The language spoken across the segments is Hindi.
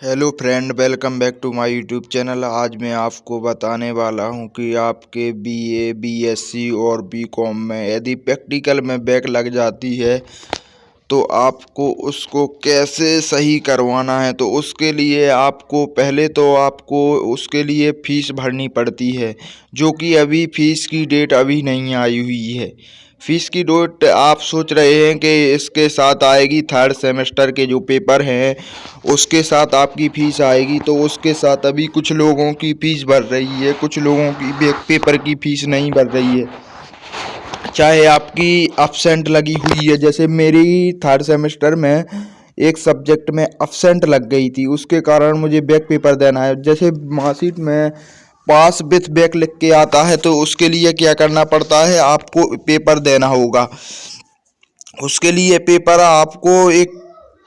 Hello friend, welcome back to my YouTube channel. आज मैं आपको बताने वाला हूं कि आपके बीए, बीएससी और बीकॉम में यदि प्रैक्टिकल में बैक लग जाती है तो आपको उसको कैसे सही करवाना है। तो उसके लिए आपको पहले तो आपको उसके लिए फ़ीस भरनी पड़ती है, जो कि अभी फ़ीस की डेट अभी नहीं आई हुई है। फीस की डेट आप सोच रहे हैं कि इसके साथ आएगी, थर्ड सेमेस्टर के जो पेपर हैं उसके साथ आपकी फ़ीस आएगी। तो उसके साथ अभी कुछ लोगों की फ़ीस भर रही है, कुछ लोगों की बैक पेपर की फ़ीस नहीं भर रही है, चाहे आपकी अब्सेंट लगी हुई है। जैसे मेरी थर्ड सेमेस्टर में एक सब्जेक्ट में अब्सेंट लग गई थी, उसके कारण मुझे बैक पेपर देना है। जैसे मार्कशीट में पास विथ बैक लिख के आता है, तो उसके लिए क्या करना पड़ता है, आपको पेपर देना होगा। उसके लिए पेपर आपको एक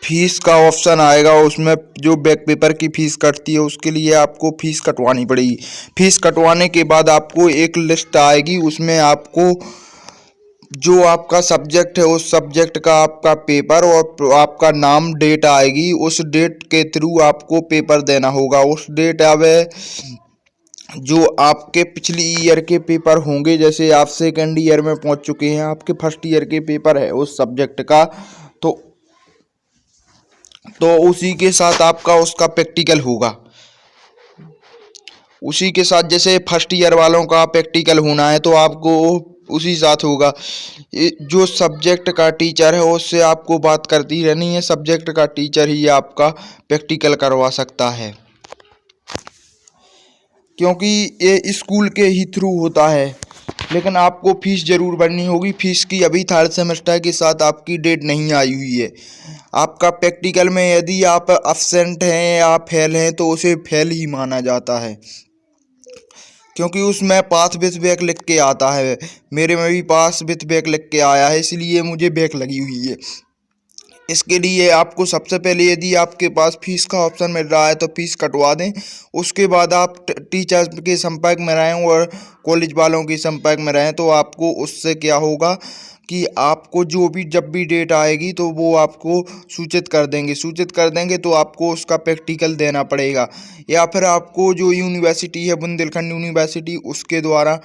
फीस का ऑप्शन आएगा, उसमें जो बैक पेपर की फ़ीस कटती है उसके लिए आपको फ़ीस कटवानी पड़ेगी। फ़ीस कटवाने के बाद आपको एक लिस्ट आएगी, उसमें आपको जो आपका सब्जेक्ट है उस सब्जेक्ट का आपका पेपर और आपका नाम, डेट आएगी। उस डेट के थ्रू आपको पेपर देना होगा। उस डेट अब जो आपके पिछली ईयर के पेपर होंगे, जैसे आप सेकेंड ईयर में पहुंच चुके हैं, आपके फर्स्ट ईयर के पेपर है उस सब्जेक्ट का, तो उसी के साथ आपका उसका प्रैक्टिकल होगा। उसी के साथ जैसे फर्स्ट ईयर वालों का प्रैक्टिकल होना है तो आपको उसी साथ होगा। जो सब्जेक्ट का टीचर है उससे आपको बात करती रहनी है, सब्जेक्ट का टीचर ही आपका प्रैक्टिकल करवा सकता है, क्योंकि ये स्कूल के ही थ्रू होता है। लेकिन आपको फ़ीस ज़रूर भरनी होगी। फ़ीस की अभी थर्ड सेमेस्टर के साथ आपकी डेट नहीं आई हुई है। आपका प्रैक्टिकल में यदि आप अब्सेंट हैं या फेल हैं तो उसे फेल ही माना जाता है, क्योंकि उसमें पास विथ बैक लिख के आता है। मेरे में भी पास विथ बैक लिख के आया है, इसलिए मुझे बैक लगी हुई है। इसके लिए आपको सबसे पहले, यदि आपके पास फ़ीस का ऑप्शन मिल रहा है तो फ़ीस कटवा दें। उसके बाद आप टीचर्स के संपर्क में रहें और कॉलेज वालों के संपर्क में रहें, तो आपको उससे क्या होगा कि आपको जो भी जब भी डेट आएगी तो वो आपको सूचित कर देंगे तो आपको उसका प्रैक्टिकल देना पड़ेगा। या फिर आपको जो यूनिवर्सिटी है, बुंदेलखंड यूनिवर्सिटी, उसके द्वारा